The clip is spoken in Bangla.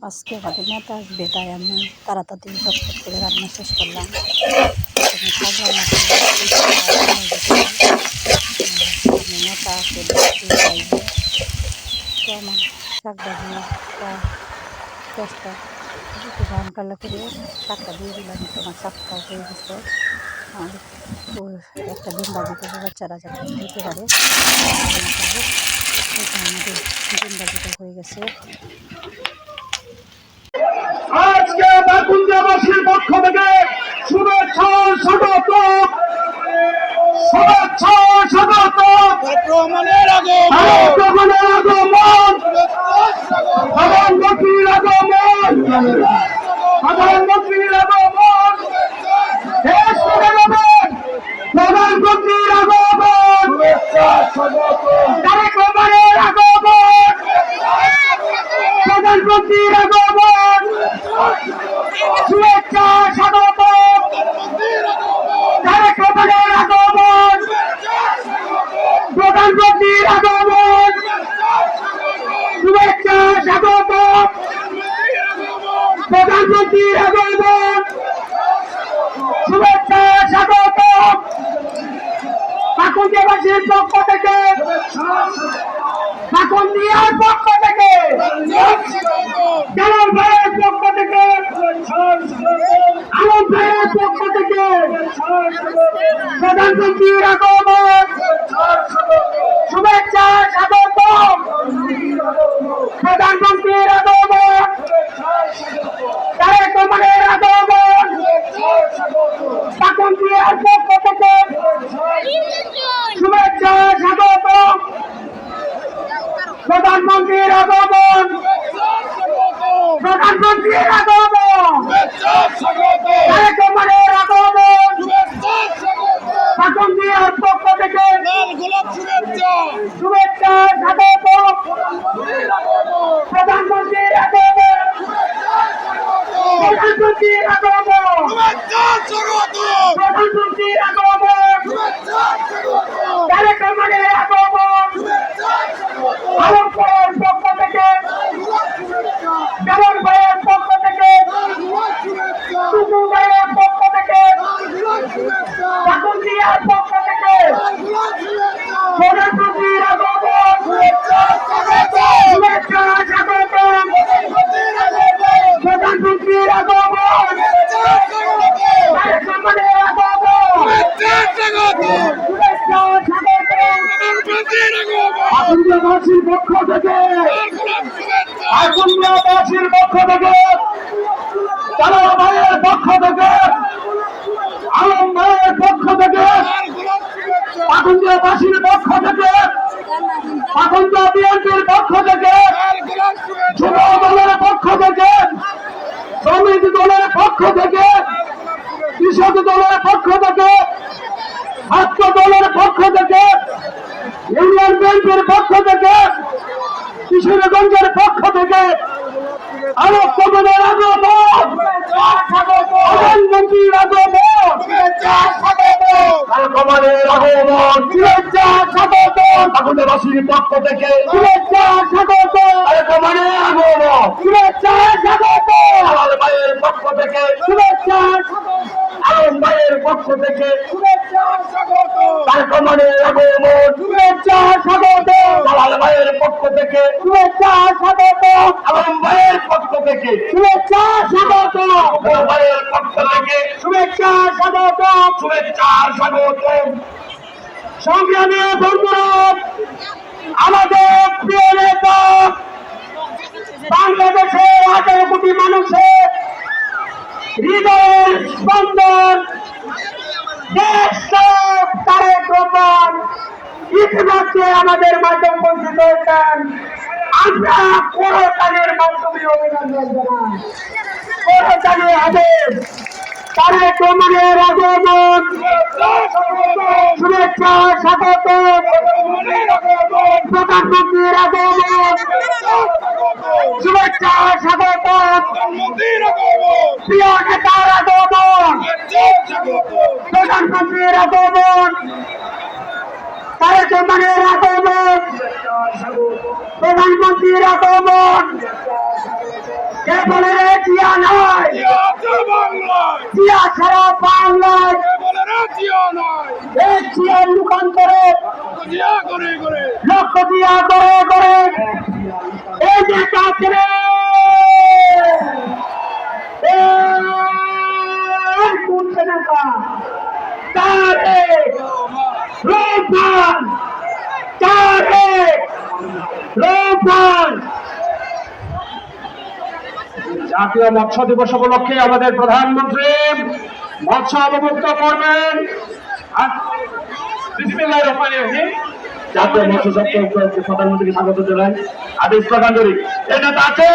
আজকে আমাদের নেতা আসবে, তাই আমি তাড়াতাড়ি চটপট করে রান্না শেষ করলাম। শাক রান্না করলাম, আমি নেতা আসে দেখতে চাইব। তো আমার শাক ভাজিটা চেষ্টা একটু হালকা করে শাকটা দিয়ে দিলাম, তো আমার শাকটাও হয়ে গেছে। আর তো একটা ডিম ভাজি করবো, বাচ্চারা যাতে খেতে পারে রান্না করবো। সেটা আমাদের ডিম ভাজিটা হয়ে গেছে। আজকে বাকুন্দাবাসীর পক্ষ থেকে শুভেচ্ছা স্বাগতম, শুভেচ্ছা স্বাগতম। আক্রমণের আগমন, আগমনের আগমন, প্রধানমন্ত্রীর আগমন, প্রধানমন্ত্রীর আগমন, দেশ করে যাবেন প্রধানমন্ত্রীর আগমন, তারেক রহমানের আগমন, প্রধানমন্ত্রীর আগমন, শুভেচ্ছা স্বাগতম, তারেক রহমানের আগমন, প্রধানমন্ত্রীর আগমন, শুভেচ্ছা স্বাগতম, প্রধানমন্ত্রীর আগমন, শুভেচ্ছা স্বাগতম। বাকুন্দাবাসীর পক্ষ থেকে, বাকুন্দিয়ার পক্ষ থেকে, জালাল ভাইয়ের পক্ষ থেকে, আলম ভাইয়ের পক্ষ থেকে প্রধানমন্ত্রীর আগমন, শুভেচ্ছা স্বাগতম, প্রধানমন্ত্রীর আগমন, তারেক রহমানের আগমন, বাকুন্দিয়ার পক্ষ থেকে শুভেচ্ছা স্বাগতম, প্রধানমন্ত্রীর আগমন, প্রধানমন্ত্রীর আগমন, তারেক রহমানের আগমন, বাকুন্দিয়ার পক্ষ থেকে শুভেচ্ছা স্বাগতম, প্রধানমন্ত্রীর আগমন, প্রধানমন্ত্রীর আগমন, প্রধানমন্ত্রীর আগমন, তারেক রহমানের আগমন, আলম ভাইয়ের পক্ষ থেকে, জালাল ভাইয়ের পক্ষ থেকে, টুকু ভাইয়ের পক্ষ থেকে, বাকুন্দিয়ার পক্ষ থেকে প্রধানমন্ত্রীর আগমন, শুভেচ্ছা স্বাগতম, প্রধানমন্ত্রীর আগমন, তারেক রহমানের আগমন, শুভেচ্ছা স্বাগতম। বাকুন্দাবাসীর পক্ষ থেকে, বাকুন্দাবাসীর পক্ষ থেকে, জালাল ভাইয়ের পক্ষ থেকে, আলম ভাইয়ের পক্ষ থেকে, বাকুন্দাবাসীর পক্ষ থেকে, বাকুন্দা বিএনপির পক্ষ থেকে, যুব দলের পক্ষ থেকে, শ্রমিক দলের পক্ষ থেকে, কৃষক দলের পক্ষ থেকে, ছাত্র দলের পক্ষ থেকে, ইউনিয়ন ব্যাংকের পক্ষ থেকে, কিশোরগঞ্জের পক্ষ থেকে আরো কমনের আগমন, প্রধানমন্ত্রীর আগমন, কমনের আগমন, শুভেচ্ছা স্বাগতম, বাকুন্দাবাসীর পক্ষ থেকে শুভেচ্ছা স্বাগতম, কমনের আগমন, শুভেচ্ছা স্বাগতম, জালাল ভাইয়ের পক্ষ থেকে শুভেচ্ছা, আলম ভাইয়ের পক্ষ থেকে শুভেচ্ছা স্বাগতম, কমনের আগমন, শুভেচ্ছা স্বাগতম, জালাল ভাইয়ের পক্ষ থেকে শুভেচ্ছা স্বাগতম, আলম ভাইয়ের পক্ষ থেকে শুভেচ্ছা স্বাগতম, ভাইয়ের পক্ষ থেকে শুভেচ্ছা স্বাগতম, শুভেচ্ছা স্বাগতম। সংগ্রামী বন্ধুরা, আমাদের প্রিয় নেতা, বাংলাদেশের 18 কোটি মানুষের হৃদয়ের স্পন্দন, দেশ তারেক রহমান ইতিমধ্যে আমাদের মাধ্যম বঞ্চিত হয়েছেন। আমরা করতালির মাধ্যমে অভিনন্দন জানাই, করতালি হবে তারেক রহমানের আগমন, শুভেচ্ছা স্বাগতম, প্রধানমন্ত্রীর আগমন, শুভেচ্ছা স্বাগতম, প্রিয় নেতার আগমন, প্রধানমন্ত্রীর আগমন, তারেক রহমানের আগমন, প্রধানমন্ত্রীর আগমন, কে বলে রে জিয়া নাই, জিয়া সারা বাংলায়, এই জিয়ার রূপান্তরে লক্ষ জিয়া করে করে এই যে কাছে শুনছে না তারেক রহমান, তারেক রহমান। জাতীয় মৎস্য দিবস উপলক্ষে আমাদের প্রধানমন্ত্রী মৎস্য অবমুক্ত করবেন। বিসমিল্লাহির রহমানির রহিম। জাতীয় মৎস্য সপ্তাহ উপলক্ষে প্রধানমন্ত্রীকে স্বাগত জানাই। আদেশ প্রদান করি। এটা তো আছে